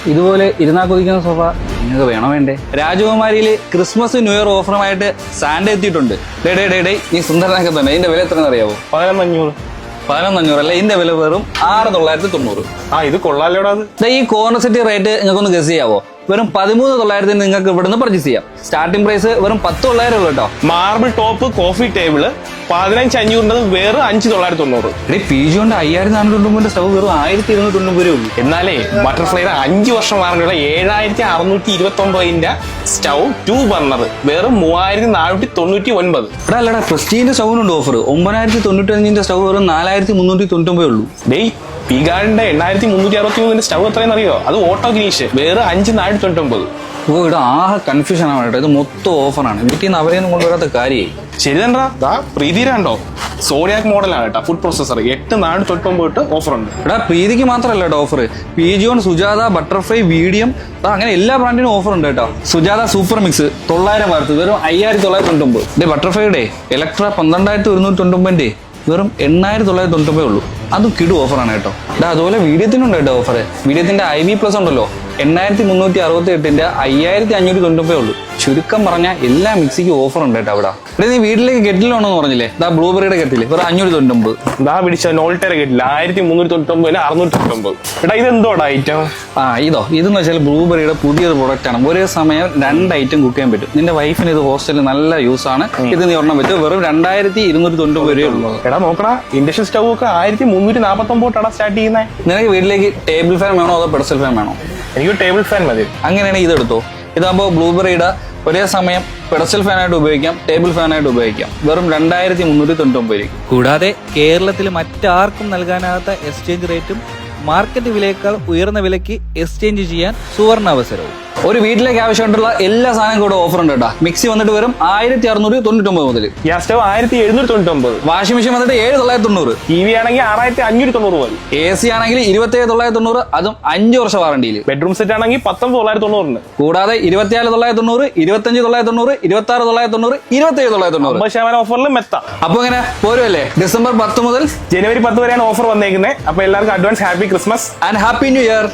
ഇതുപോലെ ഇരുന്നാ കൊതിക്കുന്ന സോഫ നിങ്ങൾക്ക് വേണോ വേണ്ടേ? രാജകുമാരിയിൽ ക്രിസ്മസ് ന്യൂ ഇയർ ഓഫറുമായിട്ട് സാൻഡ എത്തിയിട്ടുണ്ട്. ഡേ നീ സുന്ദരനൊക്കെ തന്നെ. ഇതിന്റെ വില എത്രയെന്ന് അറിയാവോ? 11,500 അല്ലേ? ഇതിന്റെ വില വെറും 6,990. ഇത് കൊള്ളാലോടാ. ഈ കോർണർ സെറ്റ് റേറ്റ് നിങ്ങൾക്കൊന്ന് ഗസ് ചെയ്യാവോ? വെറും 13,900 നിങ്ങൾക്ക് ഇവിടുന്ന് പർച്ചേസ് ചെയ്യാം. സ്റ്റാർട്ടിംഗ് പ്രൈസ് വെറും 10,900 ഉള്ളൂ കേട്ടോ. മാർബിൾ ടോപ്പ് കോഫി ടേബിള് 15,500 വെറും 5,990. PG കൊണ്ട് 5,490 സ്റ്റവ് വെറും 1,290 രൂപ ഉള്ളൂ. എന്നാലേ ബട്ടർഫ്ലൈയുടെ 5 വർഷം വാറണ്ടിയുള്ള 7,629 സ്റ്റൗ 2 ബർണർ വെറും 3,499. ഇവിടെ അല്ലടാ, പ്രസ്റ്റീജിന്റെ സ്റ്റൗവിനുണ്ട് ഓഫർ. 9,095 സ്റ്റവ് വെറും 4,399 ഉള്ളൂ. പി ഗാർഡിന്റെ 8,363 സ്റ്റവ് എത്രയെന്ന് അറിയോ? അത് ഓട്ടോ ഗ്രീഷ് വേറെ 5,499. ഇവിടെ ആകെ കൺഫ്യൂഷൻ ആണ് കേട്ടോ. ഇത് മൊത്തം ഓഫറാണ്. വീട്ടിൽ നിന്ന് അവരെയൊന്നും കൊണ്ടുവരാത്ത കാര്യമായി. ശരി തന്നെ. പ്രീതിരാണ്ടോ സോഡിയാക് മോഡലാണ് കേട്ടോ. ഫുഡ് പ്രൊസസർ 8,499 ഓഫർ ഉണ്ട്. ഇവിടെ പ്രീതിക്ക് മാത്രമല്ല കേട്ടോ ഓഫർ. PG സുജാത, ബട്ടർഫ്ലൈ, വീഡിയം അങ്ങനെ എല്ലാ ബ്രാൻഡിനും ഓഫർ ഉണ്ട് കേട്ടോ. സുജാത സൂപ്പർ മിക്സ് 900 വാർത്ത് വെറും 5,999. ബട്ടർഫ്ലൈയുടെ ഇലക്ട്ര 12,199 വെറും 8,999 ഉള്ളൂ. അതും കിടു ഓഫറാണ് കേട്ടോ. അതുപോലെ വീഡിയത്തിനുണ്ട് കേട്ടോ ഓഫർ. വീഡിയത്തിന്റെ IB+ ഉണ്ടല്ലോ 8,368 5,599 ഉള്ളൂ. ചുരുക്കം പറഞ്ഞാൽ എല്ലാ മിക്സിക്കും ഓഫർ ഉണ്ട് കേട്ടോ. അവിടെ നീ വീട്ടിലേക്ക് കെറ്റിലാണോന്ന് പറഞ്ഞില്ലേ? ബ്ലൂബെറിയുടെ കെറ്റിൽ വെറും 599. പിടിച്ച നോൾട്ടയുടെ കെറ്റിൽ 1,399 699. ഇതെന്തോടാ ഐറ്റം? ഇതെന്ന് വെച്ചാൽ ബ്ലൂബെറിയുടെ പുതിയൊരു പ്രൊഡക്റ്റ് ആണ്. ഒരേ സമയം 2 ഐറ്റം കുക്ക് ചെയ്യാൻ പറ്റും. നിന്റെ വൈഫിന് ഇത് ഹോസ്റ്റലിൽ നല്ല യൂസ് ആണ്. ഇത് നീ ഒരെണ്ണം പറ്റും. വെറും 2,299 ഉള്ളൂ. നോക്കടാ, ഇൻഡക്ഷൻ സ്റ്റവ് ഒക്കെ 1,349 സ്റ്റാർട്ട് ചെയ്യുന്നത്. നിനക്ക് വീട്ടിലേക്ക് ടേബിൾ ഫാൻ വേണോ അതോ പെഡസ്റ്റൽ ഫാൻ വേണോ? എനിക്ക് ടേബിൾ ഫാൻ മതി. അങ്ങനെയാണെങ്കിൽ ഇതെടുത്തോ. ഇതാകുമ്പോൾ ബ്ലൂബെറിയുടെ ഒരേ സമയം പെഡസ്റ്റൽ ഫാനായിട്ട് ഉപയോഗിക്കാം, ടേബിൾ ഫാനായിട്ട് ഉപയോഗിക്കാം. വെറും 2,399. കൂടാതെ കേരളത്തിൽ മറ്റാർക്കും നൽകാനാകാത്ത എക്സ്ചേഞ്ച് റേറ്റും മാർക്കറ്റ് വിലയേക്കാൾ ഉയർന്ന വിലയ്ക്ക് എക്സ്ചേഞ്ച് ചെയ്യാൻ സുവർണ അവസരവും. ഒരു വീട്ടിലേക്ക് ആവശ്യമായിട്ടുള്ള എല്ലാ സാധനവും കൂടെ ഓഫർ ഉണ്ട് കേട്ടോ. മിക്സി വന്നിട്ട് വെറും 1,699 മുതൽ. Gas stove 1,799. വാഷിംഗ് മെഷീൻ വന്നിട്ട് 7,990. TV ആണെങ്കിൽ 6,590 മതി. AC ആണെങ്കിൽ 27,990, അതും 5 വർഷ വാറണ്ടിയിൽ. ബെഡ്റൂം സെറ്റ് ആണെങ്കിൽ 19,990. കൂടാതെ 24,990, 25,990, 26,990, 27,990. 50% ഓഫറിൽ മെത്ത. അപ്പൊ ഇങ്ങനെ പോരുമല്ലേ? ഡിസംബർ 10 മുതൽ ജനുവരി 10 വരെയാണ് ഓഫർ വന്നേക്കുന്നത്. അപ്പൊ എല്ലാവർക്കും advance happy Christmas and happy new year.